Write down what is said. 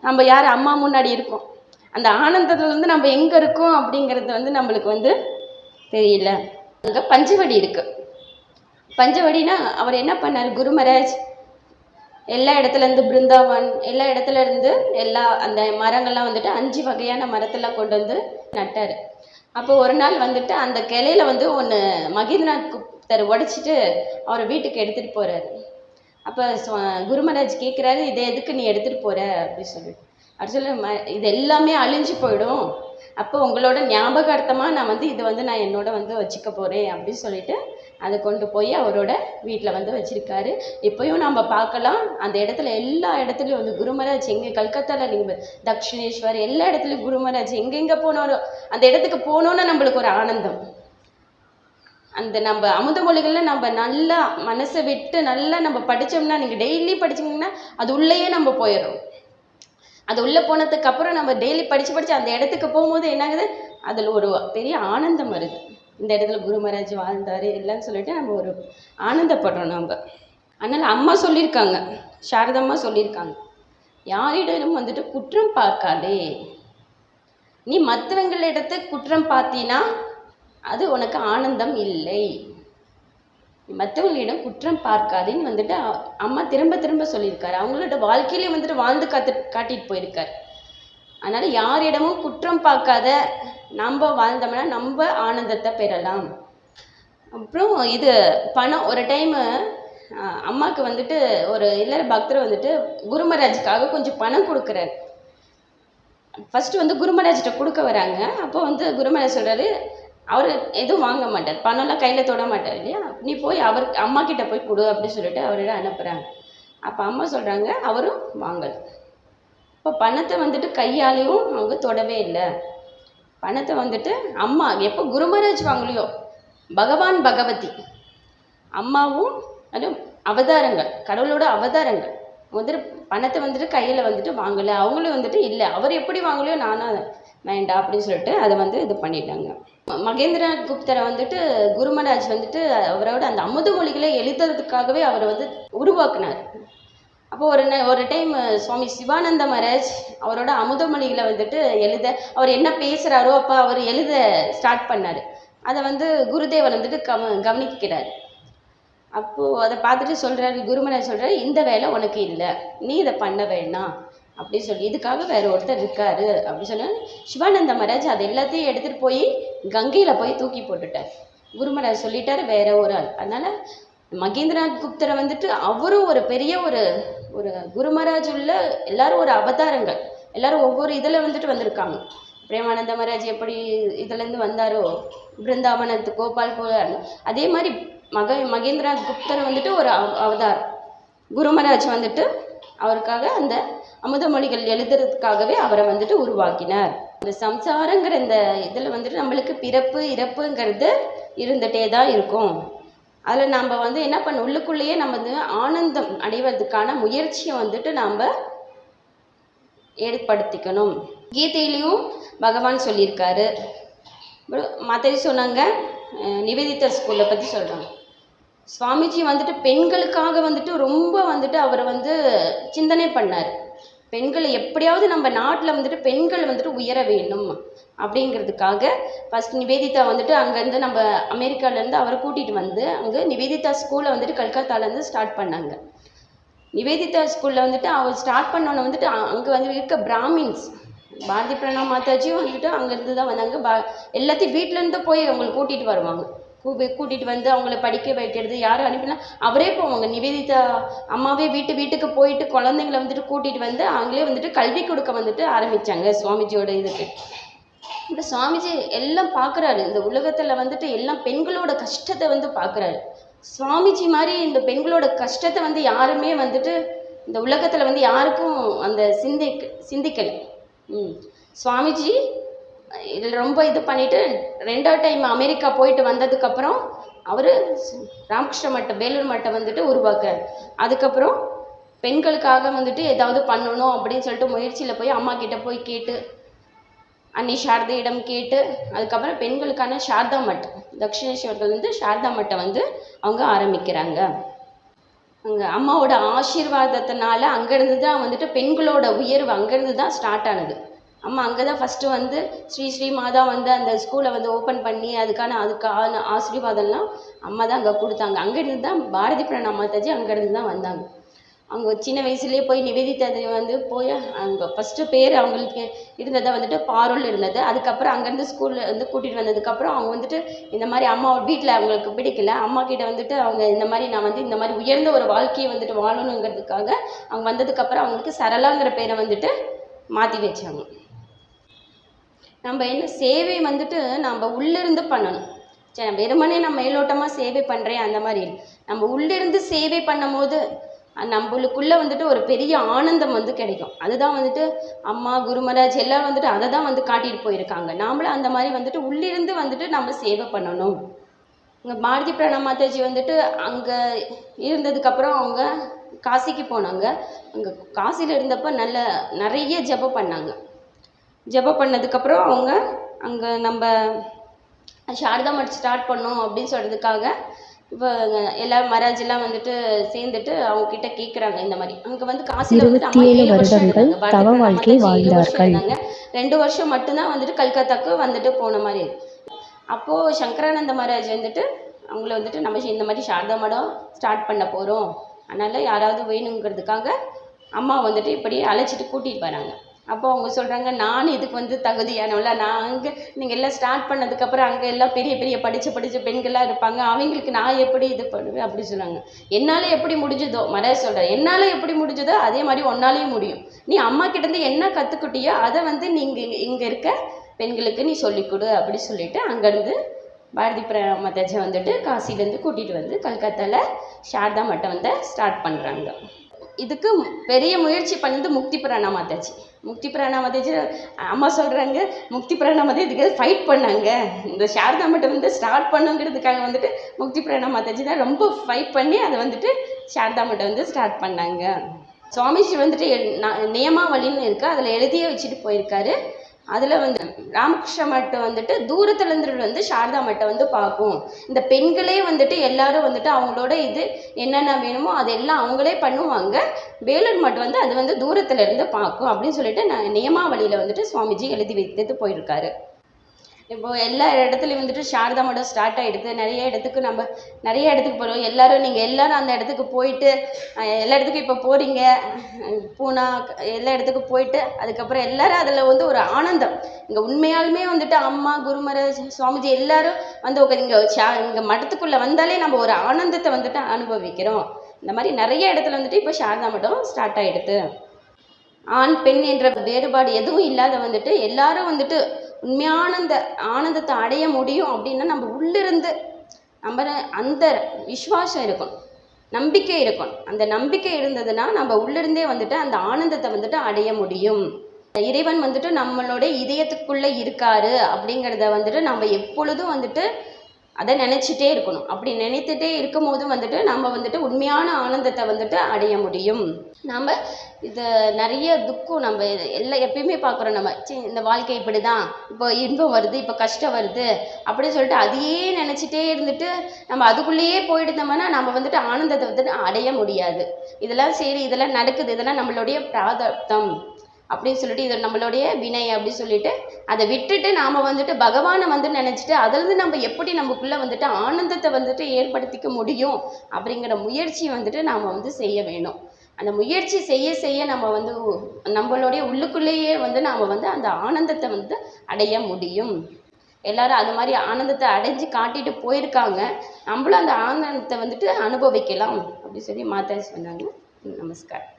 நம்ம யார் அம்மா முன்னாடி இருக்கோம், அந்த ஆனந்தத்துலேருந்து நம்ம எங்கே இருக்கோம் அப்படிங்கிறது வந்து நம்மளுக்கு வந்து தெரியல. அங்கே பஞ்சவடி இருக்குது. பஞ்சவடினா அவர் என்ன பண்ணார், குருமராஜ் எல்லா இடத்துலேருந்து பிருந்தாவன் எல்லா இடத்துல இருந்து எல்லா அந்த மரங்கள்லாம் வந்துட்டு 5 வகையான மரத்தெல்லாம் கொண்டு வந்து நட்டார். அப்போ ஒரு நாள் வந்துட்டு அந்த கிளையில வந்து ஒன்று மகேந்திரநாத் குப்தர் உடைச்சிட்டு அவரை வீட்டுக்கு எடுத்துகிட்டு போகிறாரு. அப்போ குருமராஜ் கேட்குறாரு, இதை எதுக்கு நீ எடுத்துகிட்டு போகிற அப்படி சொல்லிட்டு. அப்படி சொல்ல இது எல்லாமே அழிஞ்சு போயிடும், அப்போ உங்களோட ஞாபகார்த்தமாக நான் வந்து இதை வந்து நான் என்னோட வந்து வச்சுக்க போகிறேன் அப்படின்னு சொல்லிட்டு அதை கொண்டு போய் அவரோட வீட்டில் வந்து வச்சுருக்காரு. இப்போயும் நம்ம பார்க்கலாம், அந்த இடத்துல எல்லா இடத்துலையும் வந்து குருமராஜ் எங்கே கல்கத்தாவில் நீங்கள் தக்ஷிணேஸ்வர் எல்லா இடத்துலையும் குருமராஜ் எங்கெங்கே போனாரோ அந்த இடத்துக்கு போனோன்னு நம்மளுக்கு ஒரு ஆனந்தம். அந்த நம்ம அமுத மொழிகளில் நம்ம நல்லா மனசை விட்டு நல்லா நம்ம படித்தோம்னா, நீங்கள் டெய்லி படிச்சிங்கன்னா அது உள்ளேயே நம்ம போயிடும். அது உள்ளே போனதுக்கு அப்புறம் நம்ம டெய்லி படித்து அந்த இடத்துக்கு போகும்போது என்னாகுது, அதில் ஒரு பெரிய ஆனந்தம் வருது. இந்த இடத்துல குருமராஜ் வாழ்ந்தார் இல்லைன்னு சொல்லிட்டு நம்ம ஒரு ஆனந்தப்படுறோம் நம்ம. அதனால் அம்மா சொல்லியிருக்காங்க, சாரதம்மா சொல்லியிருக்காங்க, யாரிடம் வந்துட்டு குற்றம் பார்க்காதே. நீ மற்றவங்களிடத்து குற்றம் பார்த்தீன்னா அது உனக்கு ஆனந்தம் இல்லை. மற்றவங்களிடம் குற்றம் பார்க்காதேன்னு வந்துட்டு அம்மா திரும்ப திரும்ப சொல்லியிருக்காரு. அவங்களோட வாழ்க்கையிலே வந்துட்டு வாழ்ந்து காட்டிட்டு போயிருக்காரு. அதனால் யாரிடமும் குற்றம் பார்க்காத நம்ம வாழ்ந்தோம்னா நம்ம ஆனந்தத்தை பெறலாம். அப்புறம் இது பணம், ஒரு டைமு அம்மாவுக்கு வந்துட்டு ஒரு இல்லற பக்தர் வந்துட்டு குருமராஜுக்காக கொஞ்சம் பணம் கொடுக்குறாரு. ஃபஸ்ட்டு வந்து குருமராஜ்கிட்ட கொடுக்க வராங்க. அப்போ வந்து குருமராஜ் சொல்கிறாரு, அவர் எதுவும் வாங்க மாட்டார், பணம்லாம் கையில் தொட மாட்டார் இல்லையா, நீ போய் அவர் அம்மா கிட்ட போய் கொடு அப்படின்னு சொல்லிட்டு அவரிடம் அனுப்புகிறாங்க. அப்போ அம்மா சொல்கிறாங்க, அவரும் வாங்கலை. இப்போ பணத்தை வந்துட்டு கையாலையும் அவங்க தொடவே இல்லை. பணத்தை வந்துட்டு அம்மா எப்போ குருமராஜ் வாங்கலையோ, பகவான் பகவதி அம்மாவும் அதுவும் அவதாரங்கள், கடவுளோட அவதாரங்கள் வந்துட்டு பணத்தை வந்துட்டு கையில் வந்துட்டு வாங்கலை. அவங்களும் வந்துட்டு இல்லை, அவர் எப்படி வாங்கலையோ நானும் வேண்டாம் அப்படின்னு சொல்லிட்டு அதை வந்து இது பண்ணிட்டாங்க. மகேந்திரநாத் குப்தரை வந்துட்டு குருமராஜ் வந்துட்டு அவரோட அந்த அமுத மொழிகளை எழுதுறதுக்காகவே அவர் வந்து உருவாக்குனார். அப்போ ஒரு டைம் சுவாமி சிவானந்த மகாராஜ் அவரோட அமுத மொழிகளை வந்துட்டு எழுத, அவர் என்ன பேசுகிறாரோ அப்போ அவர் எழுத ஸ்டார்ட் பண்ணார். அதை வந்து குருதேவர் வந்துட்டு கவனிக்கிறார். அப்போது அதை பார்த்துட்டு சொல்கிறாரு, குருமராஜ் சொல்கிறாரு, இந்த வேலை உனக்கு இல்லை, நீ இதை பண்ண வேணாம் அப்படின்னு சொல்லி, இதுக்காக வேறு ஒருத்தர் இருக்காரு அப்படி சொன்ன சிவானந்த மகாராஜ் அது எல்லாத்தையும் எடுத்துகிட்டு போய் கங்கையில் போய் தூக்கி போட்டுட்டார். குருமராஜ் சொல்லிட்டார் வேற ஒரு ஆள். அதனால் மகேந்திரநாத் குப்தரை வந்துட்டு அவரும் ஒரு பெரிய ஒரு ஒரு குருமராஜ் உள்ள எல்லாரும் ஒரு அவதாரங்கள், எல்லாரும் ஒவ்வொரு இதில் வந்துட்டு வந்திருக்காங்க. பிரேமானந்த மகாராஜ் எப்படி இதுலேருந்து வந்தாரோ, பிருந்தாவனத்து கோபால் போல, அதே மாதிரி மகேந்திரநாத் குப்தரை வந்துட்டு ஒரு அவதாரம். குருமராஜ் வந்துட்டு அவருக்காக அந்த அமுத மொழிகள் எழுதுறதுக்காகவே அவரை வந்துட்டு உருவாக்கினார். இந்த சம்சாரங்கிற இந்த இதில் வந்துட்டு நம்மளுக்கு பிறப்பு இறப்புங்கிறது இருந்துகிட்டே தான் இருக்கும். அதில் நம்ம வந்து என்ன பண்ண, உள்ளுக்குள்ளேயே நம்ம வந்து ஆனந்தம் அடைவதற்கான முயற்சியை வந்துட்டு நாம் ஏற்படுத்திக்கணும். கீதையிலையும் பகவான் சொல்லியிருக்காரு. மாதாஜி சொன்னாங்க, நிவேதிதா ஸ்கூலை பற்றி சொல்கிறாங்க, சுவாமிஜி வந்துட்டு பெண்களுக்காக வந்துட்டு ரொம்ப வந்துட்டு அவர் வந்து சிந்தனை பண்ணார். பெண்களை எப்படியாவது நம்ம நாட்டில் வந்துட்டு பெண்கள் வந்துட்டு உயர வேணும் அப்படிங்கிறதுக்காக ஃபஸ்ட் நிவேதிதா வந்துட்டு அங்கேருந்து நம்ம அமெரிக்காவிலேருந்து அவரை கூட்டிகிட்டு வந்து அங்கே நிவேதிதா ஸ்கூலை வந்துட்டு கல்கத்தாலேருந்து ஸ்டார்ட் பண்ணாங்க. நிவேதிதா ஸ்கூலில் வந்துட்டு அவர் ஸ்டார்ட் பண்ணோன்னு வந்துட்டு அங்கே வந்து இருக்க பிராமின்ஸ், பாரதி பிரணவ் மாதாஜியும் வந்துட்டு அங்கேருந்து தான் வந்தாங்க. எல்லாத்தையும் வீட்டிலேருந்து போய் அவங்களை கூட்டிகிட்டு வருவாங்க. கூட்டிகிட்டு வந்து அவங்கள படிக்க வைக்கிறது, யாரும் அனுப்பினா அவரே போவாங்க. நிவேதிதா அம்மாவே வீட்டுக்கு போயிட்டு குழந்தைங்கள வந்துட்டு கூட்டிகிட்டு வந்து அவங்களே வந்துட்டு கல்வி கொடுக்க வந்துட்டு ஆரம்பித்தாங்க சுவாமிஜியோட இதுக்கு. இப்போ சுவாமிஜி எல்லாம் பார்க்குறாரு, இந்த உலகத்தில் வந்துட்டு எல்லாம் பெண்களோட கஷ்டத்தை வந்து பார்க்குறாரு. சுவாமிஜி மாதிரி இந்த பெண்களோட கஷ்டத்தை வந்து யாருமே வந்துட்டு இந்த உலகத்தில் வந்து யாருக்கும் அந்த சிந்திக்கலை. சுவாமிஜி இதில் ரொம்ப இது பண்ணிவிட்டு 2வது டைம் அமெரிக்கா போயிட்டு வந்ததுக்கப்புறம் அவர் ராமகிருஷ்ண மட்டம் வேலூர் மட்டம் வந்துட்டு உருவாக்குறார். அதுக்கப்புறம் பெண்களுக்காக வந்துட்டு ஏதாவது பண்ணணும் அப்படின்னு சொல்லிட்டு முயற்சியில் போய் அம்மா கிட்ட போய் கேட்டு, அன்னி சாரதையிடம் கேட்டு, அதுக்கப்புறம் பெண்களுக்கான சாரதா மட்டம், தக்ஷிணேஸ்வரத்தில் வந்து சாரதா மட்டம் வந்து அவங்க ஆரம்பிக்கிறாங்க. அங்கே அம்மாவோட ஆசீர்வாதத்தினால அங்கேருந்து தான் வந்துட்டு பெண்களோட உயர்வு அங்கேருந்து தான் ஸ்டார்ட் ஆனது. அம்மா அங்கே தான் ஃபஸ்ட்டு வந்து ஸ்ரீ ஸ்ரீ மாதா வந்து அந்த ஸ்கூலை வந்து ஓப்பன் பண்ணி அதுக்கான ஆசீர்வாதம்லாம் அம்மா தான் அங்கே கொடுத்தாங்க. அங்கேருந்து தான் பாரதி பிரணாம் மாதாஜி அங்கேருந்து தான் வந்தாங்க. அவங்க சின்ன வயசுலேயே போய் நிவேதிதா வந்து போய் அங்கே ஃபஸ்ட்டு பேர் அவங்களுக்கு இருந்ததை வந்துட்டு பாருள் இருந்தது. அதுக்கப்புறம் அங்கேருந்து ஸ்கூலில் வந்து கூட்டிகிட்டு வந்ததுக்கப்புறம் அவங்க வந்துட்டு இந்த மாதிரி அம்மா வீட்டில் அவங்களுக்கு பிடிக்கல. அம்மா கிட்ட வந்துட்டு அவங்க இந்த மாதிரி நான் வந்து இந்த மாதிரி உயர்ந்த ஒரு வாழ்க்கையை வந்துட்டு வாழணுங்கிறதுக்காக அவங்க வந்ததுக்கப்புறம் அவங்களுக்கு சரளாங்கிற பேரை வந்துட்டு மாற்றி வச்சாங்க. நம்ம என்ன சேவை வந்துட்டு நம்ம உள்ளிருந்து பண்ணணும். சரி, வெறுமனே நான் மேலோட்டமாக சேவை பண்ணுறேன் அந்த மாதிரி இல்லை. நம்ம உள்ளிருந்து சேவை பண்ணும் போது நம்மளுக்குள்ளே வந்துட்டு ஒரு பெரிய ஆனந்தம் வந்து கிடைக்கும். அதுதான் வந்துட்டு அம்மா குருமராஜ் எல்லாம் வந்துட்டு அதை தான் வந்து காட்டிட்டு போயிருக்காங்க. நாமளும் அந்த மாதிரி வந்துட்டு உள்ளிருந்து வந்துட்டு நம்ம சேவை பண்ணணும். இங்கே பாரதி பிரணாம் மாதாஜி வந்துட்டு அங்கே இருந்ததுக்கப்புறம் அவங்க காசிக்கு போனாங்க. அங்கே காசியில் இருந்தப்போ நிறைய ஜெபம் பண்ணாங்க. ஜெபம் பண்ணதுக்கப்புறம் அவங்க அங்கே நம்ம சாரதா மட் ஸ்டார்ட் பண்ணோம் அப்படின்னு சொல்கிறதுக்காக இப்போ எல்லா மராஜெல்லாம் வந்துட்டு சேர்ந்துட்டு அவங்க கிட்ட கேட்குறாங்க. இந்த மாதிரி அங்கே வந்து காசியில் வந்துட்டு அம்மா 7 வருஷம் இருந்தாங்க. பாரதி பிரணாம் மாதாஜி 7 வருஷம் இருந்தாங்க. 2 வருஷம் மட்டும்தான் வந்துட்டு கல்கத்தாக்கு வந்துட்டு போன மாதிரி. அப்போது சங்கரானந்த மகாராஜ் வந்துட்டு அவங்கள வந்துட்டு நம்ம இந்த மாதிரி சாரதா மடம் ஸ்டார்ட் பண்ண போகிறோம், அதனால் யாராவது வேணுங்கிறதுக்காக அம்மா வந்துட்டு இப்படி அழைச்சிட்டு கூட்டிகிட்டு வராங்க. அப்போ அவங்க சொல்கிறாங்க, நான் இதுக்கு வந்து தகுதியானவள, நான் அங்கே நீங்கள் எல்லாம் ஸ்டார்ட் பண்ணதுக்கப்புறம் அங்கே எல்லாம் பெரிய பெரிய படித்த பெண்கள்லாம் இருப்பாங்க, அவங்களுக்கு நான் எப்படி இது பண்ணுவேன் அப்படி சொன்னாங்க. என்னால் எப்படி முடிஞ்சதோ, மராஜ் சொல்கிறேன், என்னால் எப்படி முடிஞ்சதோ அதே மாதிரி ஒன்னாலேயும் முடியும். நீ அம்மா கிட்டேருந்து என்ன கற்றுக்கிட்டியோ அதை வந்து நீங்கள் இங்கே இருக்க பெண்களுக்கு நீ சொல்லிக் கொடு அப்படி சொல்லிட்டு அங்கேருந்து பாரதி பிரணாம் மாதாஜி வந்துட்டு காசிலேருந்து கூட்டிகிட்டு வந்து கல்கத்தாவில் சாரதா மட்டம் வந்து ஸ்டார்ட் பண்ணுறாங்க. இதுக்கு பெரிய முயற்சி பண்ணது முக்தி பிரணாம் மாதாஜி. முக்தி பிரணாம் மாதாஜி அம்மா சொல்கிறாங்க, முக்தி பிரணாம் மாதாஜி இதுக்கு ஃபைட் பண்ணாங்க. இந்த சாரதா மட்டம் வந்து ஸ்டார்ட் பண்ணுங்கிறதுக்காக வந்துட்டு முக்தி பிரணாம் மாதாஜி தான் ரொம்ப ஃபைட் பண்ணி அதை வந்துட்டு சாரதா மட்டம் வந்து ஸ்டார்ட் பண்ணாங்க. சுவாமிஜி வந்துட்டு நியமாவளின்னு இருக்குது, அதில் எழுதியே வச்சுட்டு போயிருக்காரு. அதில் வந்து ராமகிருஷ்ண மட்டம் வந்துட்டு தூரத்துலேருந்து வந்து சாரதா மட்டம் வந்து பார்க்கும். இந்த பெண்களே வந்துட்டு எல்லாரும் வந்துட்டு அவங்களோட இது என்னென்ன வேணுமோ அதெல்லாம் அவங்களே பண்ணுவாங்க. வேலூர் மட்டம் வந்து அது வந்து தூரத்துலேருந்து பார்க்கும் அப்படின்னு சொல்லிட்டு நியமாவளியில் வந்துட்டு சுவாமிஜி எழுதி வைத்துட்டு போயிருக்காரு. இப்போது எல்லா இடத்துலையும் வந்துட்டு சாரதா மடம் ஸ்டார்ட் ஆகிடுது. நிறைய இடத்துக்கு போகிறோம். நீங்கள் எல்லோரும் அந்த இடத்துக்கு போயிட்டு எல்லா இடத்துக்கும் இப்போ போகிறீங்க, பூனா எல்லா இடத்துக்கும் போயிட்டு அதுக்கப்புறம் எல்லோரும் அதில் வந்து ஒரு ஆனந்தம். இங்கே உண்மையாலுமே வந்துட்டு அம்மா குருமராஜ் சுவாமிஜி எல்லோரும் வந்து இங்கே மடத்துக்குள்ளே வந்தாலே நம்ம ஒரு ஆனந்தத்தை வந்துட்டு அனுபவிக்கிறோம். இந்த மாதிரி நிறைய இடத்துல வந்துட்டு இப்போ சாரதா மடம் ஸ்டார்ட் ஆகிடுது. ஆண் பெண் என்ற வேறுபாடு எதுவும் இல்லாத வந்துட்டு எல்லாரும் வந்துட்டு உண்மையான அந்த ஆனந்தத்தை அடைய முடியும் அப்படின்னா நம்ம உள்ளிருந்து நம்ம அந்த விசுவாசம் இருக்கணும், நம்பிக்கை இருக்கணும். அந்த நம்பிக்கை இருந்ததுன்னா நம்ம உள்ளிருந்தே வந்துட்டு அந்த ஆனந்தத்தை வந்துட்டு அடைய முடியும். இறைவன் வந்துட்டு நம்மளோட இதயத்துக்குள்ளே இருக்காரு அப்படிங்கிறத வந்துட்டு நம்ம எப்பொழுதும் வந்துட்டு அதை நினச்சிட்டே இருக்கணும். அப்படி நினைத்துட்டே இருக்கும் போதும் வந்துட்டு நம்ம வந்துட்டு உண்மையான ஆனந்தத்தை வந்துட்டு அடைய முடியும். நம்ம இதை நிறைய துக்கம் நம்ம எல்லாம் எப்பயுமே பார்க்குறோம். நம்ம இந்த வாழ்க்கை இப்படி தான், இப்போ இன்பம் வருது, இப்போ கஷ்டம் வருது அப்படின்னு சொல்லிட்டு அதையே நினச்சிட்டே இருந்துட்டு நம்ம அதுக்குள்ளேயே போயிடுந்தோம்னா நம்ம வந்துட்டு ஆனந்தத்தை வந்துட்டு அடைய முடியாது. இதெல்லாம் சரி, இதெல்லாம் நடக்குது, இதெல்லாம் நம்மளுடைய பிராரப்தம் அப்படின்னு சொல்லிட்டு இது நம்மளுடைய வினை அப்படி சொல்லிட்டு அதை விட்டுட்டு நாம் வந்துட்டு பகவானை வந்து நினச்சிட்டு அதுலேருந்து நம்ம எப்படி நமக்குள்ளே வந்துட்டு ஆனந்தத்தை வந்துட்டு ஏற்படுத்திக்க முடியும் அப்படிங்கிற முயற்சி வந்துட்டு நாம் வந்து செய்ய வேணும். அந்த முயற்சி செய்ய செய்ய நம்ம வந்து நம்மளுடைய உள்ளுக்குள்ளேயே வந்து நாம் வந்து அந்த ஆனந்தத்தை வந்து அடைய முடியும். எல்லாரும் அது மாதிரி ஆனந்தத்தை அடைஞ்சு காட்டிட்டு போயிருக்காங்க. நம்மளும் அந்த ஆனந்தத்தை வந்துட்டு அனுபவிக்கலாம் அப்படி சொல்லி மாதாஜி சொன்னாங்க. நமஸ்காரம்.